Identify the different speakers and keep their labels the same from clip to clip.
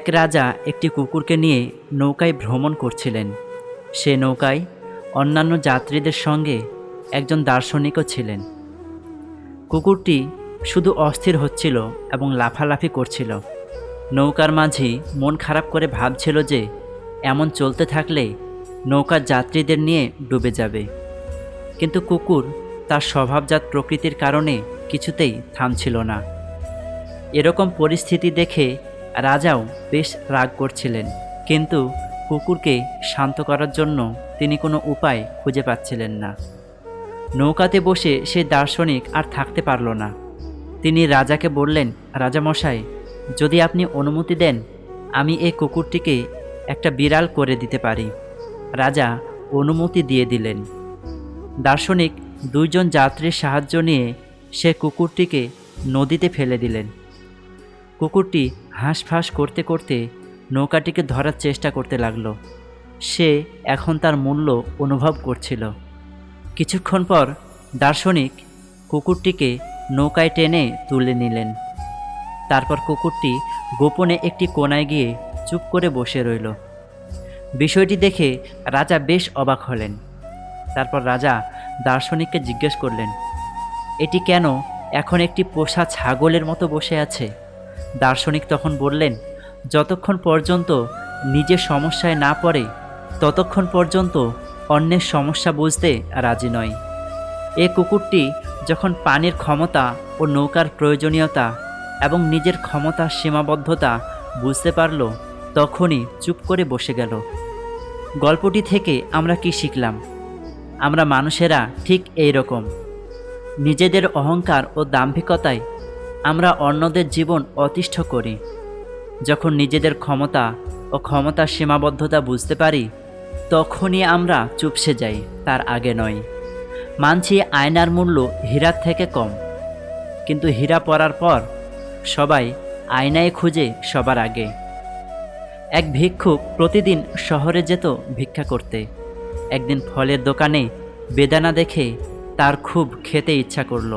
Speaker 1: এক রাজা একটি কুকুরকে নিয়ে নৌকায় ভ্রমণ করছিলেন। সে নৌকায় অন্যান্য যাত্রীদের সঙ্গে একজন দার্শনিকও ছিলেন। কুকুরটি শুধু অস্থির হচ্ছিল এবং লাফালাফি করছিল। নৌকার মাঝি মন খারাপ করে ভাবছিল যে এমন চলতে থাকলে নৌকার যাত্রীদের নিয়ে ডুবে যাবে। কিন্তু কুকুর তার স্বভাবজাত প্রকৃতির কারণে কিছুতেই থামছিল না। এরকম পরিস্থিতি দেখে রাজাও বেশ রাগ করছিলেন, কিন্তু কুকুরকে শান্ত করার জন্য তিনি কোনো উপায় খুঁজে পাচ্ছিলেন না। নৌকাতে বসে সে দার্শনিক আর থাকতে পারল না। তিনি রাজাকে বললেন, রাজামশাই, যদি আপনি অনুমতি দেন আমি এই কুকুরটিকে একটা বিড়াল করে দিতে পারি। রাজা অনুমতি দিয়ে দিলেন। দার্শনিক দুইজন যাত্রীর সাহায্য নিয়ে সে কুকুরটিকে নদীতে ফেলে দিলেন। কুকুরটি হাঁসফাঁস করতে করতে নৌকাটিকে ধরার চেষ্টা করতে লাগলো। সে এখন তার মূল্য অনুভব করছিল। কিছুক্ষণ পর দার্শনিক কুকুরটিকে নৌকায় টেনে তুলে নিলেন। তারপর কুকুরটি গোপনে একটি কোণায় গিয়ে চুপ করে বসে রইল। বিষয়টি দেখে রাজা বেশ অবাক হলেন। তারপর রাজা দার্শনিককে জিজ্ঞেস করলেন, এটি কেন এখন একটি পোষা ছাগলের মতো বসে আছে? দার্শনিক তখন বললেন, যতক্ষণ পর্যন্ত নিজের সমস্যায় না পড়ে ততক্ষণ পর্যন্ত অন্যের সমস্যা বুঝতে রাজি নয়। এ কুকুরটি যখন পানির ক্ষমতা ও নৌকার প্রয়োজনীয়তা এবং নিজের ক্ষমতার সীমাবদ্ধতা বুঝতে পারল, তখনই চুপ করে বসে গেল। গল্পটি থেকে আমরা কি শিখলাম? আমরা মানুষেরা ঠিক এই রকম। নিজেদের অহংকার ও দাম্ভিকতায় আমরা অন্যদের জীবন অতিষ্ঠ করি। যখন নিজেদের ক্ষমতা ও ক্ষমতার সীমাবদ্ধতা বুঝতে পারি তখনই আমরা চুপসে যাই, তার আগে নয়। মানছি আয়নার মূল্য হীরার থেকে কম, কিন্তু হীরা পড়ার পর সবাই আয়নায় খুঁজে সবার আগে। এক ভিক্ষুক প্রতিদিন শহরে যেত ভিক্ষা করতে। একদিন ফলের দোকানে বেদানা দেখে তার খুব খেতে ইচ্ছা করল।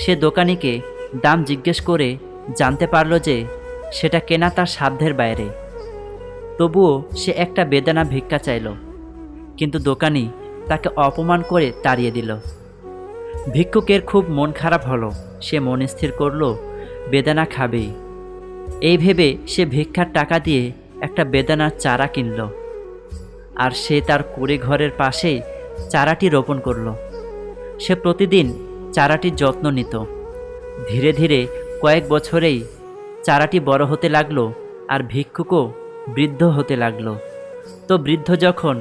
Speaker 1: সে দোকানিকে দাম জিজ্ঞেস করে জানতে পারল যে সেটা কেনা তার সাধ্যের বাইরে। তবুও সে একটা বেদানা ভিক্ষা চাইল, কিন্তু দোকানি তাকে অপমান করে তাড়িয়ে দিল। ভিক্ষুকের খুব মন খারাপ হলো। সে মন স্থির করল বেদানা খাবেই। এই ভেবে সে ভিক্ষার টাকা দিয়ে একটা বেদানার চারা কিনল, আর সে তার কুড়ে ঘরের পাশেই চারাটি রোপণ করল। সে প্রতিদিন চারাটির যত্ন নিত। ধীরে ধীরে কয়েক বছরেই চারাটি বড় হতে লাগলো, আর ভিক্ষুকও বৃদ্ধ হতে লাগলো। তো বৃদ্ধ যখন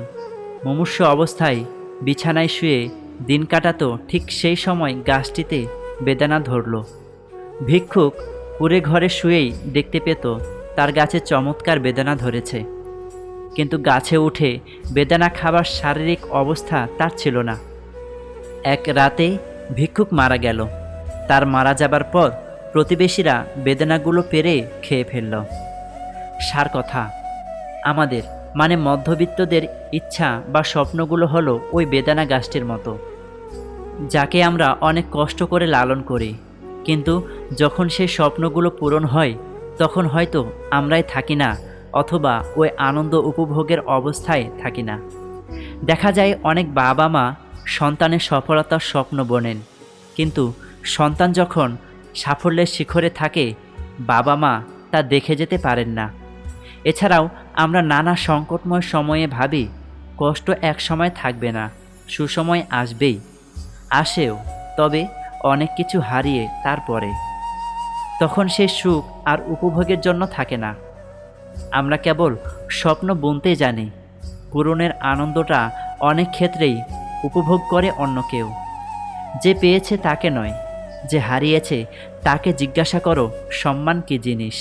Speaker 1: মুমূর্ষ অবস্থায় বিছানায় শুয়ে দিন কাটাতো, ঠিক সেই সময় গাছটিতে বেদানা ধরল। ভিক্ষুক কুড়ে ঘরে শুয়েই দেখতে পেত তার গাছে চমৎকার বেদানা ধরেছে, কিন্তু গাছে উঠে বেদানা খাবার শারীরিক অবস্থা তার ছিল না। এক রাতে ভিক্ষুক মারা গেল। তার মারা যাবার পর প্রতিবেশীরা বেদানাগুলো পেরে খেয়ে ফেলল। সার কথা, আমাদের মানে মধ্যবিত্তদের ইচ্ছা বা স্বপ্নগুলো হলো ওই বেদানা গাছটির মতো, যাকে আমরা অনেক কষ্ট করে লালন করি, কিন্তু যখন সেই স্বপ্নগুলো পূরণ হয় তখন হয়তো আমরাই থাকি না, অথবা ওই আনন্দ উপভোগের অবস্থায় থাকি না। দেখা যায় অনেক বাবা মা সন্তানের সফলতার স্বপ্ন বোনেন, কিন্তু সন্তান যখন সাফল্যের শিখরে থাকে বাবা মা তা দেখে যেতে পারেন না। এছাড়াও আমরা নানা সংকটময় সময়ে ভাবি কষ্ট এক সময় থাকবে না, সুসময় আসবেই, আসেও, তবে অনেক কিছু হারিয়ে তারপরে। তখন সে সুখ আর উপভোগের জন্য থাকে না। আমরা কেবল স্বপ্ন বুনতে জানি। পূরণের আনন্দটা অনেক ক্ষেত্রেই উপভোগ করে অন্য কেউ। যে পেয়েছে তাকে নয়, যে হারিয়েছে তাকে জিজ্ঞাসা করো সম্মান কী জিনিস।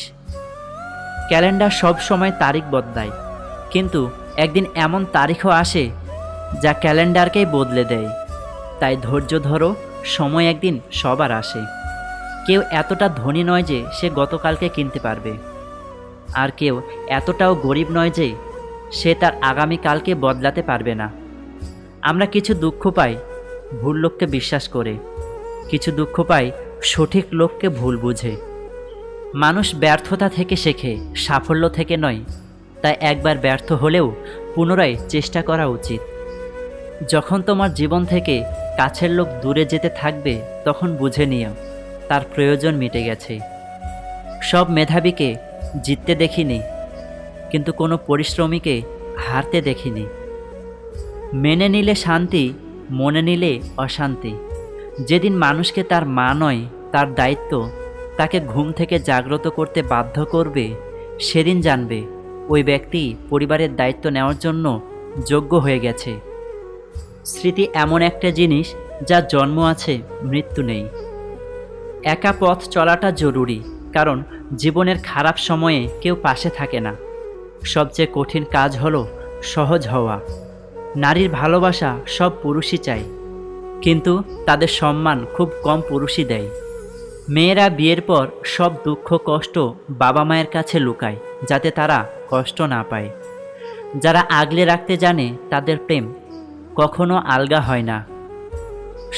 Speaker 1: ক্যালেন্ডার সব সময় তারিখ বদলায়, কিন্তু একদিন এমন তারিখও আসে যা ক্যালেন্ডারকেই বদলে দেয়। তাই ধৈর্য ধরো, সময় একদিন সবার আসে। কেউ এতটা ধনী নয় যে সে গতকালকে কিনতে পারবে, আর কেউ এতটাও গরিব নয় যে সে তার আগামীকালকে বদলাতে পারবে না। আমরা কিছু দুঃখ পাই ভুল লোককে বিশ্বাস করে, কিছু দুঃখ পাই সঠিক লোককে ভুল বুঝে। মানুষ ব্যর্থতা থেকে শেখে, সাফল্য থেকে নয়। তাই একবার ব্যর্থ হলেও পুনরায় চেষ্টা করা উচিত। যখন তোমার জীবন থেকে কাছের লোক দূরে যেতে থাকবে, তখন বুঝে নিও তার প্রয়োজন মিটে গেছে। সব মেধাবীকে জিততে দেখিনি, কিন্তু কোনো পরিশ্রমীকে হারতে দেখিনি। মেনে নিলে শান্তি, মনে নিলে অশান্তি। যেদিন মানুষকে তার মা নয়, তার দায়িত্ব তাকে ঘুম থেকে জাগ্রত করতে বাধ্য করবে, সেদিন জানবে ওই ব্যক্তি পরিবারের দায়িত্ব নেওয়ার জন্য যোগ্য হয়ে গেছে। স্মৃতি এমন একটা জিনিস, যার জন্ম আছে, মৃত্যু নেই। একা পথ চলাটা জরুরি, কারণ জীবনের খারাপ সময়ে কেউ পাশে থাকে না। সবচেয়ে কঠিন কাজ হলো সহজ হওয়া। নারীর ভালোবাসা সব পুরুষই চায়, কিন্তু তাদের সম্মান খুব কম পুরুষই দেয়। মেয়েরা বিয়ের পর সব দুঃখ কষ্ট বাবা মায়ের কাছে লুকায়, যাতে তারা কষ্ট না পায়। যারা আগলে রাখতে জানে, তাদের প্রেম কখনো আলগা হয় না।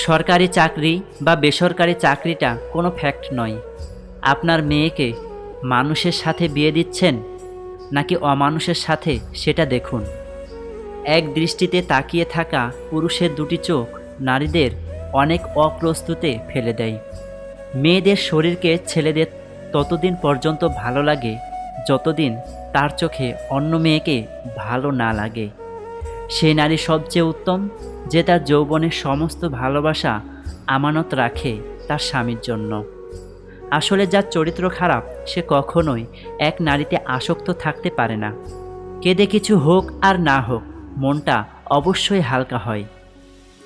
Speaker 1: সরকারি চাকরি বা বেসরকারি চাকরিটা কোনো ফ্যাক্ট নয়। আপনার মেয়েকে মানুষের সাথে বিয়ে দিচ্ছেন নাকি অমানুষের সাথে, সেটা দেখুন। এক দৃষ্টিতে তাকিয়ে থাকা পুরুষের দুটি চোখ নারীদের অনেক অপ্রস্তুতে ফেলে দেয়। মেয়েদের শরীরকে ছেলেদের ততদিন পর্যন্ত ভালো লাগে, যতদিন তার চোখে অন্য মেয়েকে ভালো না লাগে। সেই নারী সবচেয়ে উত্তম, যে তার যৌবনের সমস্ত ভালোবাসা আমানত রাখে তার স্বামীর জন্য। আসলে যার চরিত্র খারাপ, সে কখনোই এক নারীতে আসক্ত থাকতে পারে না। কেঁদে কিছু হোক আর না হোক, মনটা অবশ্যই হালকা হয়।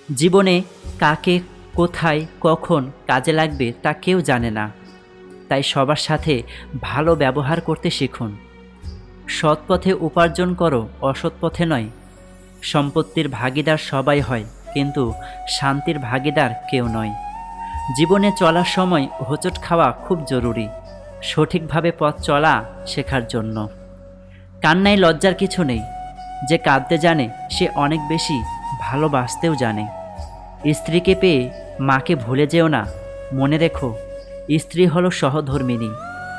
Speaker 1: জীবনে কাকে, কোথায়, কখন কাজে লাগবে তা কেউ জানে না। তাই সবার সাথে ভালো ব্যবহার করতে শিখুন। সৎ পথে উপার্জন করো, অসৎ পথে নয়। সম্পত্তির ভাগীদার সবাই হয়, কিন্তু শান্তির ভাগীদার কেউ নয়। জীবনে চলার সময় হোঁচট খাওয়া খুব জরুরি, সঠিকভাবে পথ চলা শেখার জন্য। কান্নায় লজ্জার কিছু নেই। যে কাঁদতে জানে, সে অনেক বেশি ভালোবাসতেও জানে। স্ত্রীকে পেয়ে মাকে ভুলে যেও না। মনে রেখো, স্ত্রী হলো সহধর্মিণী,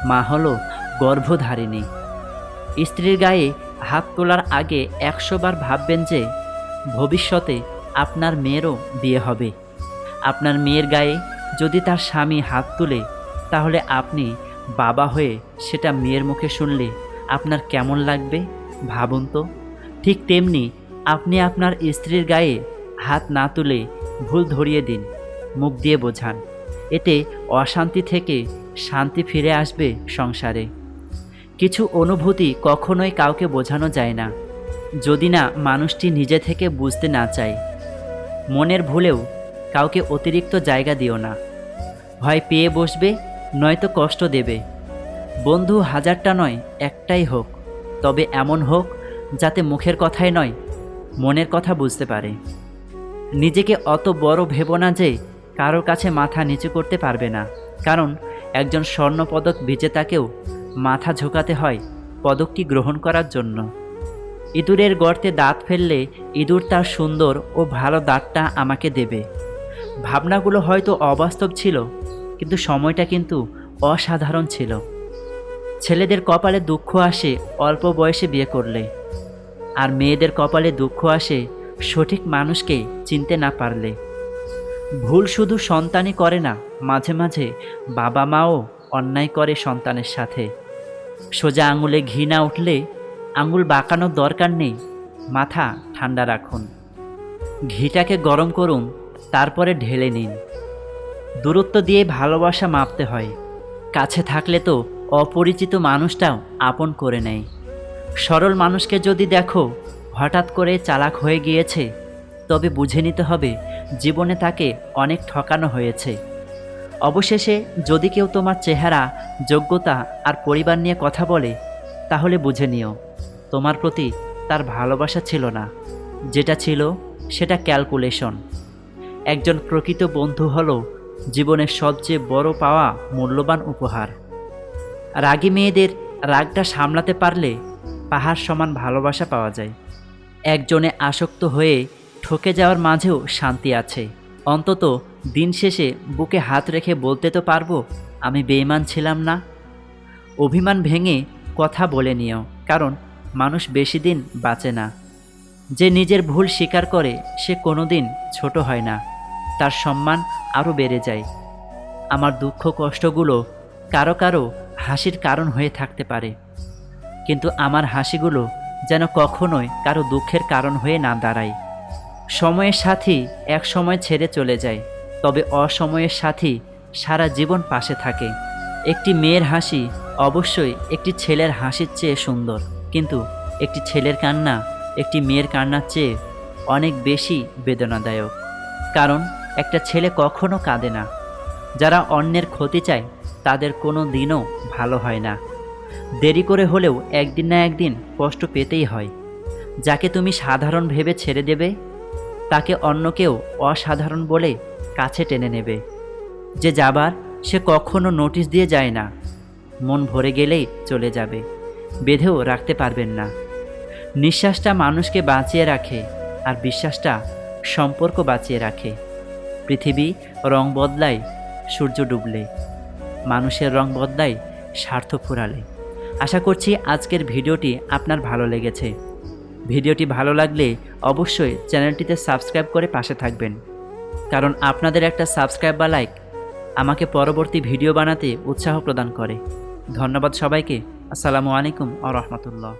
Speaker 1: মা হলো গর্ভধারিণী। স্ত্রীর গায়ে হাত তোলার আগে 100 বার ভাববেন যে ভবিষ্যতে আপনার মেয়েরও বিয়ে হবে। আপনার মেয়ের গায়ে যদি তার স্বামী হাত তুলে, তাহলে আপনি বাবা হয়ে সেটা মেয়ের মুখে শুনলে আপনার কেমন লাগবে ভাবুন তো। ঠিক তেমনি আপনি আপনার স্ত্রীর গায়ে হাত না তুলে ভুল ধরিয়ে দিন, মুখ দিয়ে বোঝান। এতে অশান্তি থেকে শান্তি ফিরে আসবে সংসারে। কিছু অনুভূতি কখনোই কাউকে বোঝানো যায় না, যদি না মানুষটি নিজে থেকে বুঝতে না চায়। মনের ভুলেও কাউকে অতিরিক্ত জায়গা দিও না। হয় পেয়ে বসবে, নয়তো কষ্ট দেবে। বন্ধু 1000টা নয়, একটাই হোক, তবে এমন হোক যাতে মুখের কথাই নয়, মনের কথা বুঝতে পারে। নিজেকে অত বড় ভেবো না যে কারোর কাছে মাথা নিচু করতে পারবে না, কারণ একজন স্বর্ণপদক বিজেতাকেও মাথা ঝোঁকাতে হয় পদকটি গ্রহণ করার জন্য। ইঁদুরের গর্তে দাঁত ফেললে ইঁদুর তার সুন্দর ও ভালো দাঁতটা আমাকে দেবে। ভাবনাগুলো হয়তো অবাস্তব ছিল, কিন্তু সময়টা কিন্তু অসাধারণ ছিল। ছেলেদের কপালে দুঃখ আসে অল্প বয়সে বিয়ে করলে, আর মেয়েদের কপালে দুঃখ আসে সঠিক মানুষকে চিনতে না পারলে। ভুল শুধু সন্তানই করে না, মাঝে মাঝে বাবা মাও অন্যায় করে সন্তানের সাথে। সোজা আঙুলে ঘি না উঠলে আঙুল বাঁকানোর দরকার নেই, মাথা ঠান্ডা রাখুন। ঘিটাকে গরম করুন, তারপরে ঢেলে নিন। দূরত্ব দিয়ে ভালোবাসা মাপতে হয়। কাছে থাকলে তো অপরিচিত মানুষটাও আপন করে নেয়। সরল মানুষকে যদি দেখো হঠাৎ করে চালাক হয়ে গিয়েছে, তবে বুঝে নিতে হবে জীবনে তাকে অনেক ঠকানো হয়েছে। অবশেষে যদি কেউ তোমার চেহারা, যোগ্যতা আর পরিবার নিয়ে কথা বলে, তাহলে বুঝে নিও তোমার প্রতি তার ভালোবাসা ছিল না, যেটা ছিল সেটা ক্যালকুলেশন। একজন প্রকৃত বন্ধু হলো জীবনের সবচেয়ে বড় পাওয়া মূল্যবান উপহার। রাগী মেয়েদের রাগটা সামলাতে পারলে পাহাড় সমান ভালোবাসা পাওয়া যায়। একজনে আসক্ত হয়ে ঠকে যাওয়ার মাঝেও শান্তি আছে। অন্তত দিন শেষে বুকে হাত রেখে বলতে তো পারবো, আমি বেঈমান ছিলাম না। অভিমান ভেঙে কথা বলে নিও, কারণ মানুষ বেশি দিন বাঁচে না। যে নিজের ভুল স্বীকার করে সে কোনোদিন ছোট হয় না, তার সম্মান আরও বেড়ে যায়। আমার দুঃখ কষ্টগুলো কারো কারো হাসির কারণ হয়ে থাকতে পারে, কিন্তু আমার হাসিগুলো যেন কখনোই কারো দুঃখের কারণ হয়ে না দাঁড়ায়। সময়ের সাথী এক সময় ছেড়ে চলে যায়, তবে অসময়ের সাথী সারা জীবন পাশে থাকে। একটি মেয়ের হাসি অবশ্যই একটি ছেলের হাসির চেয়ে সুন্দর, কিন্তু একটি ছেলের কান্না একটি মেয়ের কান্নার চেয়ে অনেক বেশি বেদনাদায়ক। কারণ একটা ছেলে কখনো কাঁদে না। যারা অন্যের ক্ষতি চায় তাদের কোনো দিনও ভালো হয় না। দেরি করে হলেও একদিন না একদিন কষ্ট পেতেই হয়। যাকে তুমি সাধারণ ভেবে ছেড়ে দেবে, তাকে অন্য কেউ অসাধারণ বলে কাছে টেনে নেবে। যে যাবার সে কখনো নোটিশ দিয়ে যায় না, মন ভরে গেলেই চলে যাবে, বেঁধেও রাখতে পারবেন না। নিঃশ্বাসটা মানুষকে বাঁচিয়ে রাখে, আর বিশ্বাসটা সম্পর্ক বাঁচিয়ে রাখে। পৃথিবী রং বদলায় সূর্য ডুবলে, মানুষের রং বদলায় স্বার্থ ফুরালে। আশা করছি আজকের ভিডিওটি আপনার ভালো লেগেছে। ভিডিওটি ভালো লাগলে অবশ্যই চ্যানেলটিতে সাবস্ক্রাইব করে পাশে থাকবেন, কারণ আপনাদের একটা সাবস্ক্রাইব বা লাইক আমাকে পরবর্তী ভিডিও বানাতে উৎসাহ প্রদান করে। ধন্যবাদ সবাইকে। আসসালামু আলাইকুম ওয়া রাহমাতুল্লাহ।